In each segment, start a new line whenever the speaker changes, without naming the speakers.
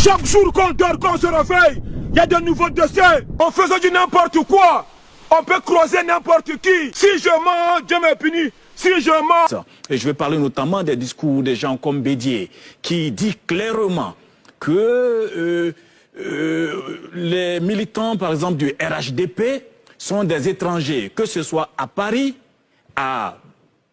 Chaque jour qu'on dort, qu'on se réveille, il y a de nouveaux dossiers. On faisait du n'importe quoi. On peut croiser n'importe qui. Si je mens, Dieu me punit. Si je mens...
Et je vais parler notamment des discours des gens comme Bédier, qui dit clairement que les militants, par exemple, du RHDP, sont des étrangers, que ce soit à Paris, à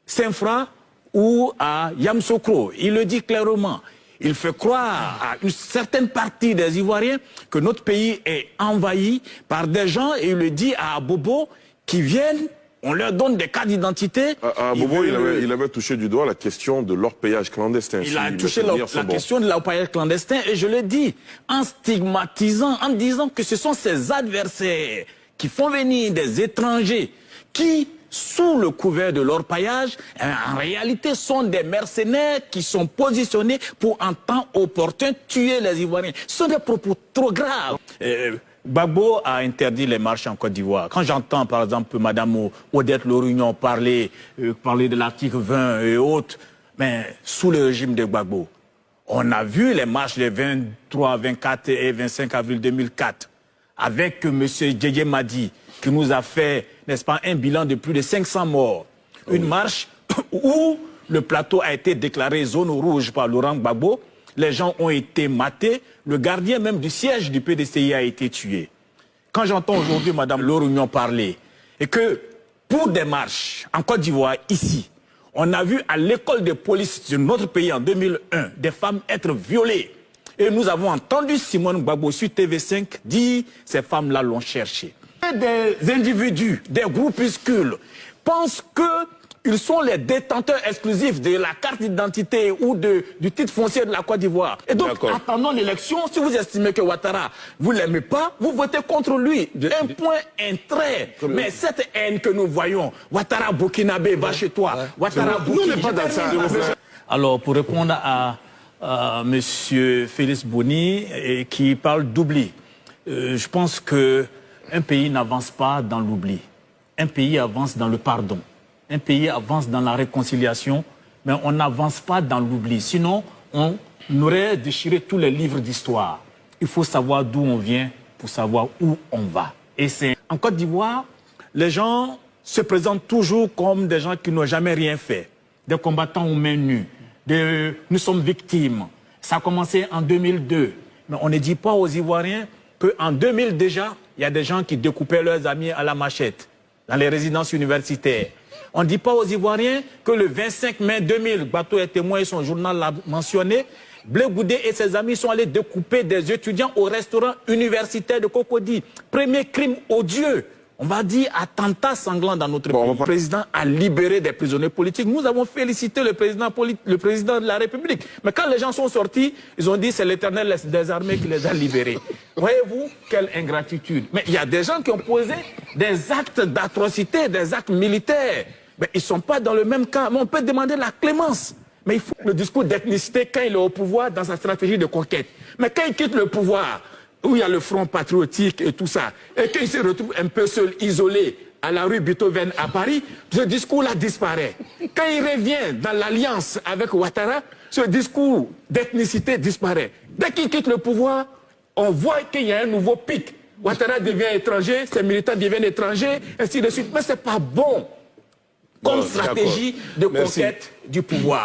Saint-Fra ou à Yamoussoukro. Il le dit clairement. Il fait croire à une certaine partie des Ivoiriens que notre pays est envahi par des gens, et il le dit à Bobo qui viennent, on leur donne des cartes d'identité.
À Bobo, il avait touché du doigt la question de l'orpaillage clandestin.
Il a touché la question de l'orpaillage clandestin, et je le dis, en stigmatisant, en disant que ce sont ses adversaires qui font venir des étrangers qui, sous le couvert de l'orpaillage, en réalité sont des mercenaires qui sont positionnés pour en temps opportun tuer les Ivoiriens. Ce sont des propos trop graves. Gbagbo a interdit les marches en Côte d'Ivoire. Quand j'entends par exemple Mme Odette Lorugnon parler de l'article 20 et autres, mais sous le régime de Gbagbo, on a vu les marches les 23, 24 et 25 avril 2004 avec M. Djedje Madi, qui nous a fait, n'est-ce pas, un bilan de plus de 500 morts. Une marche où le plateau a été déclaré zone rouge par Laurent Gbagbo. Les gens ont été matés. Le gardien même du siège du PDCI a été tué. Quand j'entends aujourd'hui Mme Lorugnon parler, et que pour des marches en Côte d'Ivoire, ici, on a vu à l'école de police de notre pays en 2001 des femmes être violées. Et nous avons entendu Simone Gbagbo sur TV5 dire « ces femmes-là l'ont cherché ». Des individus, des groupuscules pensent qu'ils sont les détenteurs exclusifs de la carte d'identité ou du titre foncier de la Côte d'Ivoire. Et donc, attendons l'élection. Si vous estimez que Ouattara, vous ne l'aimez pas, vous votez contre lui. Un point, un trait. Mais cette haine que nous voyons, Ouattara burkinabé, va chez toi. Ouattara burkinabé. Alors, pour répondre à M. Félix Boni, qui parle d'oubli, je pense que un pays n'avance pas dans l'oubli. Un pays avance dans le pardon. Un pays avance dans la réconciliation, mais on n'avance pas dans l'oubli. Sinon, on aurait déchiré tous les livres d'histoire. Il faut savoir d'où on vient pour savoir où on va. Et c'est en Côte d'Ivoire, les gens se présentent toujours comme des gens qui n'ont jamais rien fait. Des combattants aux mains nues. Nous sommes victimes. Ça a commencé en 2002. Mais on ne dit pas aux Ivoiriens qu'en 2000 déjà, il y a des gens qui découpaient leurs amis à la machette dans les résidences universitaires. On ne dit pas aux Ivoiriens que le 25 mai 2000, Bateau est témoin et son journal l'a mentionné, Blé Goudé et ses amis sont allés découper des étudiants au restaurant universitaire de Cocody. Premier crime odieux. On va dire attentat sanglant dans notre pays. Le président a libéré des prisonniers politiques. Nous avons félicité le président de la République. Mais quand les gens sont sortis, ils ont dit c'est l'Éternel des armées qui les a libérés. Voyez-vous, quelle ingratitude. Mais il y a des gens qui ont posé des actes d'atrocité, des actes militaires. Mais ils ne sont pas dans le même cas. Mais on peut demander la clémence. Mais il faut le discours d'ethnicité quand il est au pouvoir dans sa stratégie de conquête. Mais quand il quitte le pouvoir, où il y a le front patriotique et tout ça, et qu'il se retrouve un peu seul, isolé, à la rue Beethoven à Paris, ce discours-là disparaît. Quand il revient dans l'alliance avec Ouattara, ce discours d'ethnicité disparaît. Dès qu'il quitte le pouvoir, on voit qu'il y a un nouveau pic. Ouattara devient étranger, ses militants deviennent étrangers, ainsi de suite. Mais ce n'est pas bon comme stratégie de conquête du pouvoir.